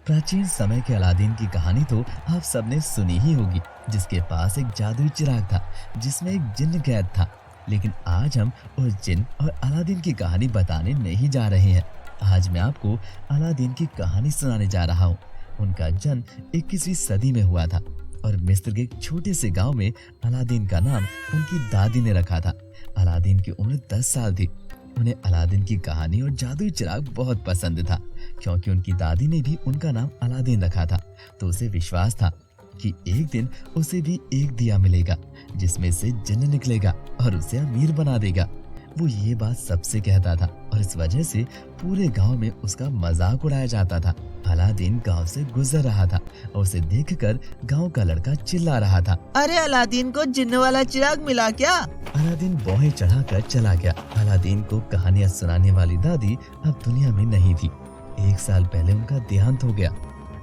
प्राचीन समय के अलादीन की कहानी तो आप सबने सुनी ही होगी, जिसके पास एक जादुई चिराग था जिसमें एक जिन्न कैद था। लेकिन आज हम उस जिन्न और अलादीन की कहानी बताने नहीं जा रहे हैं। आज मैं आपको अलादीन की कहानी सुनाने जा रहा हूँ। उनका जन्म 21वीं सदी में हुआ था और मिस्र के एक छोटे से गांव में अलादीन का नाम उनकी दादी ने रखा था। अलादीन की उम्र 10 साल थी। उन्हें अलादीन की कहानी और जादुई चिराग बहुत पसंद था, क्योंकि उनकी दादी ने भी उनका नाम अलादीन रखा था। तो उसे विश्वास था कि एक दिन उसे भी एक दिया मिलेगा जिसमें से जिन्न निकलेगा और उसे अमीर बना देगा। वो ये बात सबसे कहता था और इस वजह से पूरे गांव में उसका मजाक उड़ाया जाता था। अलादीन गांव से गुजर रहा था और उसे देखकर गांव का लड़का चिल्ला रहा था, अरे अलादीन को जिन्न वाला चिराग मिला क्या? अलादीन बौहें चढ़ाकर चला गया। अलादीन को कहानियां सुनाने वाली दादी अब दुनिया में नहीं थी। 1 साल पहले उनका देहांत हो गया।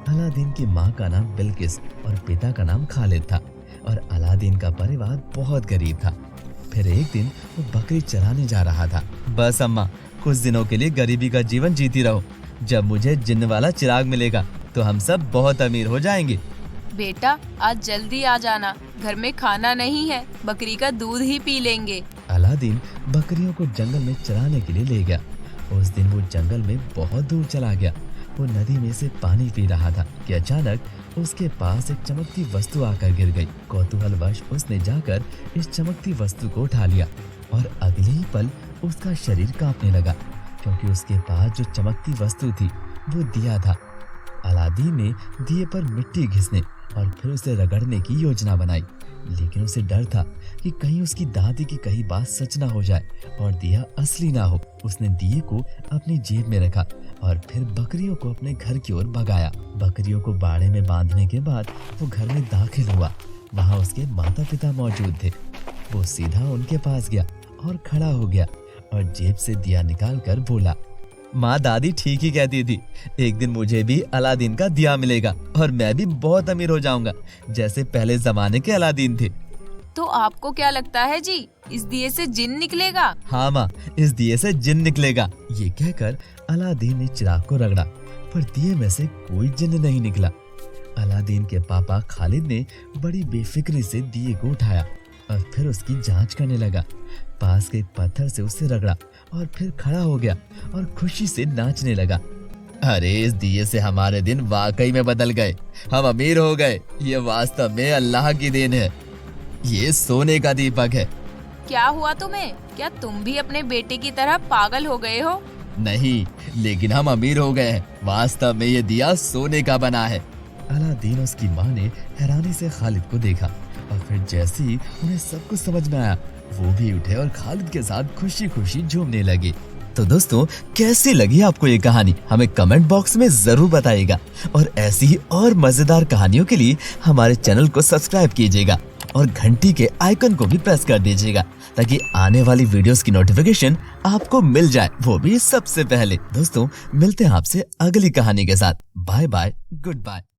अलादीन की माँ का नाम बिल्किस और पिता का नाम खालिद था और अलादीन का परिवार बहुत गरीब था। फिर एक दिन वो बकरी चराने जा रहा था। बस अम्मा, कुछ दिनों के लिए गरीबी का जीवन जीती रहो। जब मुझे जिन्न वाला चिराग मिलेगा तो हम सब बहुत अमीर हो जाएंगे। बेटा, आज जल्दी आ जाना, घर में खाना नहीं है, बकरी का दूध ही पी लेंगे। अलादीन बकरियों को जंगल में चराने के लिए ले गया। उस दिन वो जंगल में बहुत दूर चला गया। वो नदी में से पानी पी रहा था कि अचानक उसके पास एक चमकती वस्तु आकर गिर गई। कौतूहलवश उसने जाकर इस चमकती वस्तु को उठा लिया और अगले ही पल उसका शरीर कांपने लगा, क्योंकि उसके पास जो चमकती वस्तु थी वो दिया था। अलादीन ने दिए पर मिट्टी घिसने और फिर उसे रगड़ने की योजना बनाई, लेकिन उसे डर था कि कहीं उसकी दादी की कही बात सच ना हो जाए और दिया असली ना हो। उसने दिए को अपनी जेब में रखा और फिर बकरियों को अपने घर की ओर भगाया। बकरियों को बाड़े में बांधने के बाद वो घर में दाखिल हुआ। वहाँ उसके माता पिता मौजूद थे। वो सीधा उनके पास गया और खड़ा हो गया और जेब से दिया निकालकर बोला, माँ, दादी ठीक ही कहती थी, एक दिन मुझे भी अलादीन का दिया मिलेगा और मैं भी बहुत अमीर हो जाऊंगा, जैसे पहले जमाने के अलादीन थे। तो आपको क्या लगता है जी, इस दिए से जिन्न निकलेगा? हाँ माँ, इस दिए से जिन्न निकलेगा। ये कहकर अलादीन ने चिराग को रगड़ा, पर दिए में से कोई जिन्न नहीं निकला। अलादीन के पापा खालिद ने बड़ी बेफिक्री से दिए को उठाया और फिर उसकी जांच करने लगा। पास के एक पत्थर से उसे रगड़ा और फिर खड़ा हो गया और खुशी से नाचने लगा। अरे, इस दिए से हमारे दिन वाकई में बदल गए, हम अमीर हो गए। ये वास्तव में अल्लाह की देन है। ये सोने का दीपक है। क्या हुआ तुम्हें? क्या तुम भी अपने बेटे की तरह पागल हो गए हो? नहीं, लेकिन हम अमीर हो गए हैं। वास्तव में ये दिया सोने का बना है। अलादीन और उसकी माँ ने हैरानी से खालिद को देखा और फिर जैसे ही उन्हें सब कुछ समझ में आया, वो भी उठे और खालिद के साथ खुशी खुशी झूमने लगे। तो दोस्तों, कैसी लगी आपको ये कहानी? हमें कमेंट बॉक्स में जरूर बताइएगा और ऐसी ही और मजेदार कहानियों के लिए हमारे चैनल को सब्सक्राइब कीजिएगा और घंटी के आइकन को भी प्रेस कर दीजिएगा, ताकि आने वाली वीडियोस की नोटिफिकेशन आपको मिल जाए, वो भी सबसे पहले। दोस्तों, मिलते हैं आपसे अगली कहानी के साथ। Bye bye, good bye.